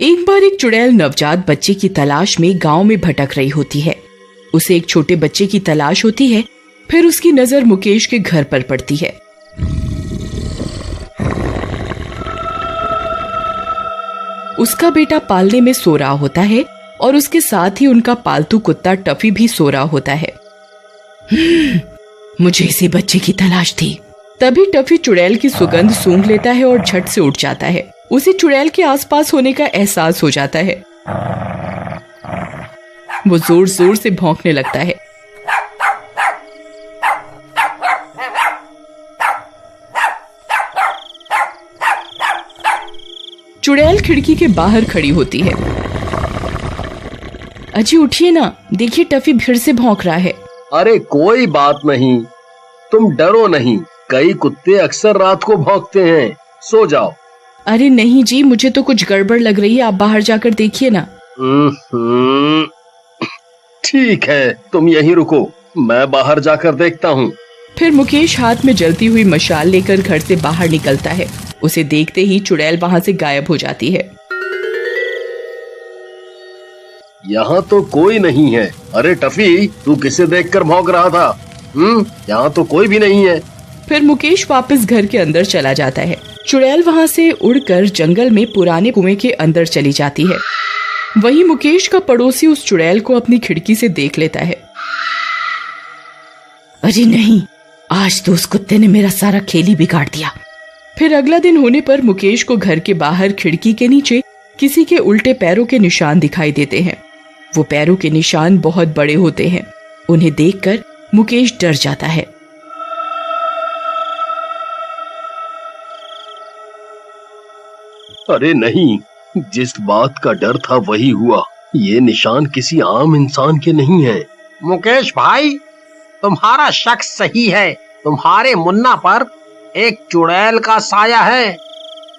एक बार एक चुड़ैल नवजात बच्चे की तलाश में गांव में भटक रही होती है। उसे एक छोटे बच्चे की तलाश होती है। फिर उसकी नजर मुकेश के घर पर पड़ती है। उसका बेटा पालने में सो रहा होता है और उसके साथ ही उनका पालतू कुत्ता टफी भी सो रहा होता है। मुझे इसी बच्चे की तलाश थी। तभी टफी चुड़ैल की सुगंध सूंघ लेता है और झट से उठ जाता है। उसे चुड़ैल के आसपास होने का एहसास हो जाता है। वो जोर जोर से भौंकने लगता है। चुड़ैल खिड़की के बाहर खड़ी होती है। अजी उठिए ना, देखिए टफी फिर से भौंक रहा है। अरे कोई बात नहीं, तुम डरो नहीं, कई कुत्ते अक्सर रात को भौंकते हैं, सो जाओ। अरे नहीं जी, मुझे तो कुछ गड़बड़ लग रही है, आप बाहर जाकर देखिए ना। ठीक है, तुम यहीं रुको, मैं बाहर जाकर देखता हूँ। फिर मुकेश हाथ में जलती हुई मशाल लेकर घर से बाहर निकलता है। उसे देखते ही चुड़ैल वहाँ से गायब हो जाती है। यहाँ तो कोई नहीं है। अरे टफी, तू किसे देखकर भौंक रहा था? यहाँ तो कोई भी नहीं है। फिर मुकेश वापस घर के अंदर चला जाता है। चुड़ैल वहाँ से उड़कर जंगल में पुराने कुएं के अंदर चली जाती है। वहीं मुकेश का पड़ोसी उस चुड़ैल को अपनी खिड़की से देख लेता है। अरे नहीं, आज तो उस कुत्ते ने मेरा सारा खेल ही बिगाड़ दिया। फिर अगला दिन होने पर मुकेश को घर के बाहर खिड़की के नीचे किसी के उल्टे पैरों के निशान दिखाई देते हैं। वो पैरों के निशान बहुत बड़े होते हैं। उन्हें देखकर मुकेश डर जाता है। अरे नहीं, जिस बात का डर था वही हुआ। ये निशान किसी आम इंसान के नहीं है। मुकेश भाई, तुम्हारा शक सही है। तुम्हारे मुन्ना पर एक चुड़ैल का साया है।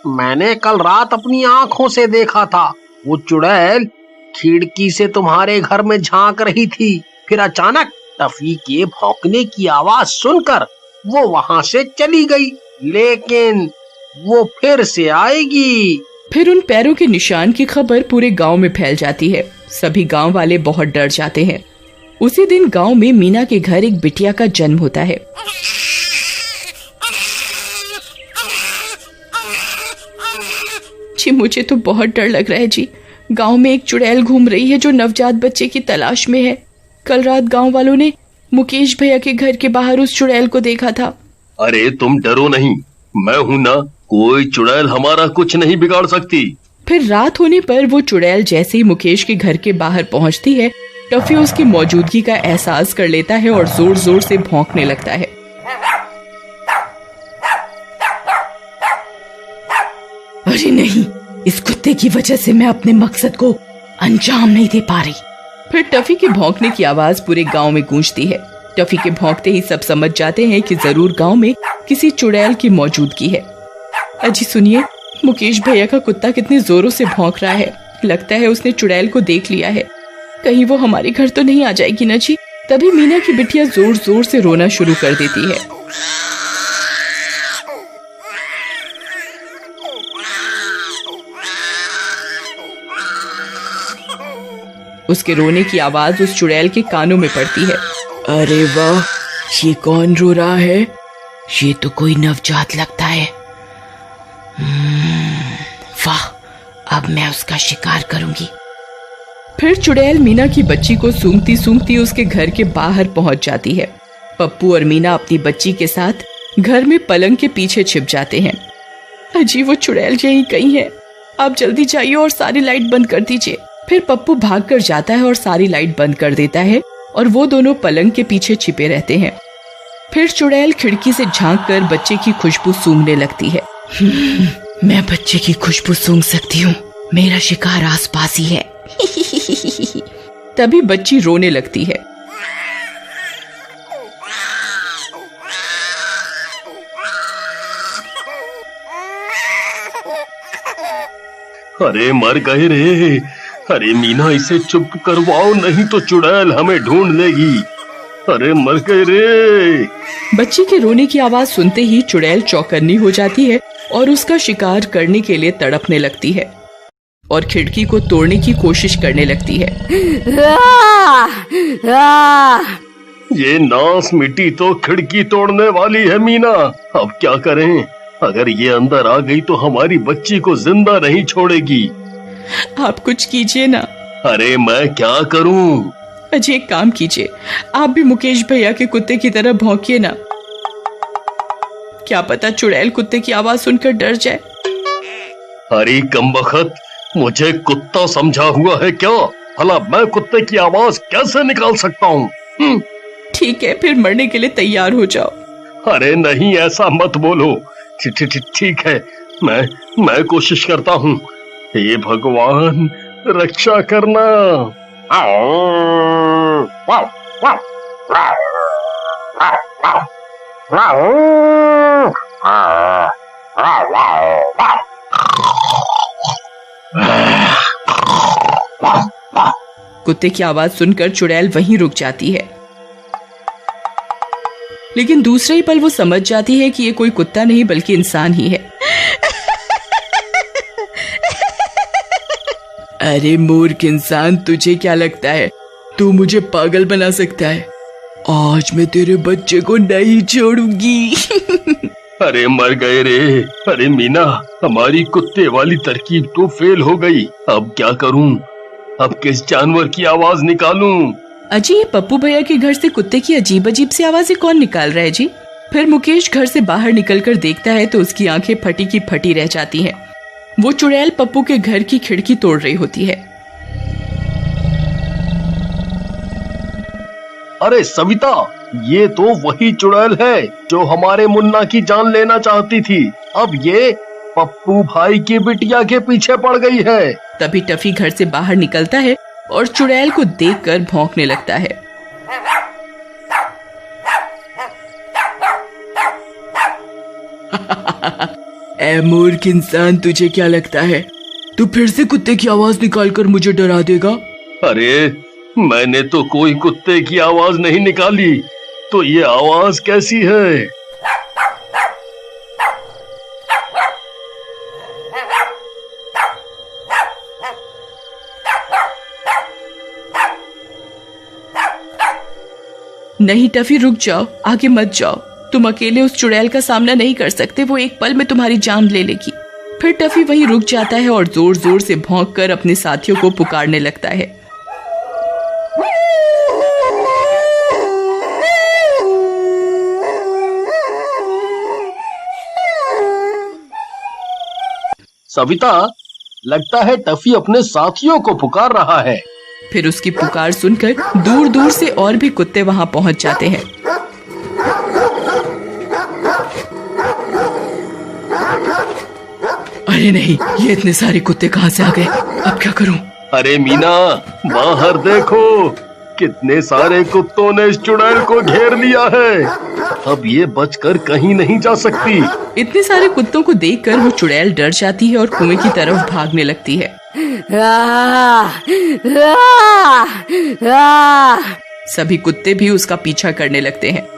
मैंने कल रात अपनी आंखों से देखा था। वो चुड़ैल खिड़की से तुम्हारे घर में झांक रही थी। फिर अचानक टफी के भौंकने की आवाज सुनकर वो वहां से चली गई, लेकिन वो फिर से आएगी। फिर उन पैरों के निशान की खबर पूरे गांव में फैल जाती है। सभी गांव वाले बहुत डर जाते हैं। उसी दिन गांव में मीना के घर एक बिटिया का जन्म होता है। जी मुझे तो बहुत डर लग रहा है जी। गांव में एक चुड़ैल घूम रही है जो नवजात बच्चे की तलाश में है। कल रात गांव वालों ने मुकेश भैया के घर के बाहर उस चुड़ैल को देखा था। अरे तुम डरो नहीं, मैं हूँ ना, कोई चुड़ैल हमारा कुछ नहीं बिगाड़ सकती। फिर रात होने पर वो चुड़ैल जैसे ही मुकेश के घर के बाहर पहुंचती है, टफी उसकी मौजूदगी का एहसास कर लेता है और जोर जोर से भौंकने लगता है। अरे नहीं, इस कुत्ते की वजह से मैं अपने मकसद को अंजाम नहीं दे पा रही। फिर टफी के भौंकने की आवाज पूरे गांव में गूंजती है। टफी के भौंकते ही सब समझ जाते हैं कि जरूर गांव में किसी चुड़ैल की मौजूदगी है। अजी सुनिए, मुकेश भैया का कुत्ता कितने जोरों से भौंक रहा है। लगता है उसने चुड़ैल को देख लिया है। कहीं वो हमारे घर तो नहीं आ जाएगी ना जी। तभी मीना की बिटिया जोर जोर से रोना शुरू कर देती है। उसके रोने की आवाज उस चुड़ैल के कानों में पड़ती है। अरे वाह, ये कौन रो रहा है? ये तो कोई नवजात लगता है। वाह, अब मैं उसका शिकार करूंगी। फिर चुड़ैल मीना की बच्ची को सूंघती सूंघती उसके घर के बाहर पहुंच जाती है। पप्पू और मीना अपनी बच्ची के साथ घर में पलंग के पीछे छिप जाते हैं। अजी वो चुड़ैल यहीं कहीं है, आप जल्दी जाइए और सारी लाइट बंद कर दीजिए। फिर पप्पू भाग कर जाता है और सारी लाइट बंद कर देता है और वो दोनों पलंग के पीछे छिपे रहते हैं। फिर चुड़ैल खिड़की से झांक कर बच्चे की खुशबू सूंघने लगती है। मैं बच्चे की खुशबू सूंघ सकती हूँ, मेरा शिकार आसपास ही है। तभी बच्ची रोने लगती है। अरे मर गए रे। अरे मीना, इसे चुप करवाओ, नहीं तो चुड़ैल हमें ढूंढ लेगी। अरे मर गए रे। बच्ची के रोने की आवाज सुनते ही चुड़ैल चौकन्नी हो जाती है और उसका शिकार करने के लिए तड़पने लगती है। और खिड़की को तोड़ने की कोशिश करने लगती है। ये नास मिट्टी तो खिड़की तोड़ने वाली है मीना। अब क्या करें? अगर ये अंदर आ गई तो हमारी बच्ची को जिंदा नहीं छोड़ेगी। आप कुछ कीजिए ना। अरे मैं क्या करूं? अजय एक काम कीजिए, आप भी मुकेश भैया के कुत्ते की तरह भौंकिए ना। क्या पता चुड़ैल कुत्ते की आवाज सुनकर डर जाए। अरे कमबख्त, मुझे कुत्ता समझा हुआ है क्या? भला मैं कुत्ते की आवाज कैसे निकाल सकता हूँ? ठीक है, फिर मरने के लिए तैयार हो जाओ। अरे नहीं, ऐसा मत बोलो। ठीक है, मैं कोशिश करता हूँ। हे भगवान, रक्षा करना। कुत्ते की आवाज सुनकर चुड़ैल वहीं रुक जाती है, लेकिन दूसरे ही पल वो समझ जाती है कि ये कोई कुत्ता नहीं बल्कि इंसान ही है। अरे मूर्ख इंसान, तुझे क्या लगता है तू मुझे पागल बना सकता है? आज मैं तेरे बच्चे को नहीं छोड़ूंगी। अरे मर गए रे। अरे मीना, हमारी कुत्ते वाली तरकीब तो फेल हो गई। अब क्या करूं? अब किस जानवर की आवाज निकालूं? अजी, ये पप्पू भैया के घर से कुत्ते की अजीब अजीब सी आवाजें कौन निकाल रहा है जी? फिर मुकेश घर से बाहर निकलकर देखता है तो उसकी आंखें फटी की फटी रह जाती हैं। वो चुड़ैल पप्पू के घर की खिड़की तोड़ रही होती है। अरे सविता, ये तो वही चुड़ैल है जो हमारे मुन्ना की जान लेना चाहती थी। अब ये पप्पू भाई की बिटिया के पीछे पड़ गई है। तभी टफी घर से बाहर निकलता है और चुड़ैल को देखकर भौंकने लगता है। ए मूर्ख इंसान, तुझे क्या लगता है तू फिर से कुत्ते की आवाज निकालकर मुझे डरा देगा? अरे मैंने तो कोई कुत्ते की आवाज नहीं निकाली, तो ये आवाज कैसी है? नहीं टफी, रुक जाओ, आगे मत जाओ। तुम अकेले उस चुड़ैल का सामना नहीं कर सकते, वो एक पल में तुम्हारी जान ले लेगी। फिर टफी वहीं रुक जाता है और जोर जोर से भौंककर अपने साथियों को पुकारने लगता है। सविता, लगता है टफी अपने साथियों को पुकार रहा है। फिर उसकी पुकार सुनकर दूर दूर से और भी कुत्ते वहां पहुंच जाते हैं। अरे नहीं, ये इतने सारे कुत्ते कहां से आ गए? अब क्या करूं? अरे मीना, बाहर देखो, कितने सारे कुत्तों ने इस चुड़ैल को घेर लिया है। अब ये बचकर कहीं नहीं जा सकती। इतने सारे कुत्तों को देखकर वो चुड़ैल डर जाती है और कुएं की तरफ भागने लगती है। सभी कुत्ते भी उसका पीछा करने लगते हैं।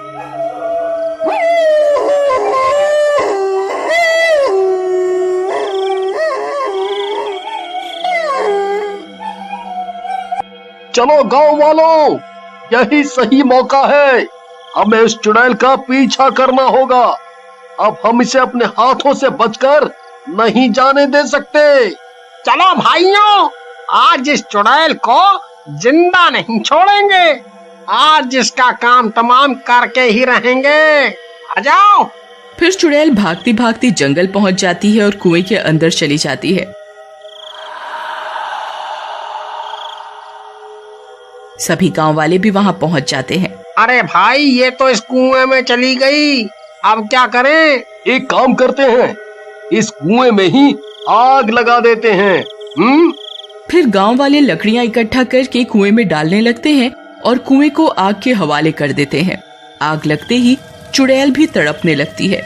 चलो गांव वालों, यही सही मौका है। हमें इस चुड़ैल का पीछा करना होगा। अब हम इसे अपने हाथों से बचकर नहीं जाने दे सकते। चलो भाइयों, आज इस चुड़ैल को जिंदा नहीं छोड़ेंगे। आज इसका काम तमाम करके ही रहेंगे। आ जाओ। फिर चुड़ैल भागती भागती जंगल पहुंच जाती है और कुएं के अंदर चली जाती है। सभी गांव वाले भी वहां पहुंच जाते हैं। अरे भाई, ये तो इस कुएं में चली गई, अब क्या करें? एक काम करते हैं, इस कुएं में ही आग लगा देते हैं। फिर गांव वाले लकड़ियां इकट्ठा करके कुएं में डालने लगते हैं और कुएं को आग के हवाले कर देते हैं। आग लगते ही चुड़ैल भी तड़पने लगती है।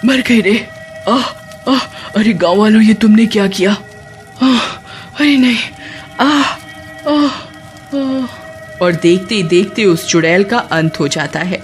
मर गई रे। अरे गांव वालों, ये तुमने क्या किया? अरे नहीं। और देखते ही देखते उस चुड़ैल का अंत हो जाता है।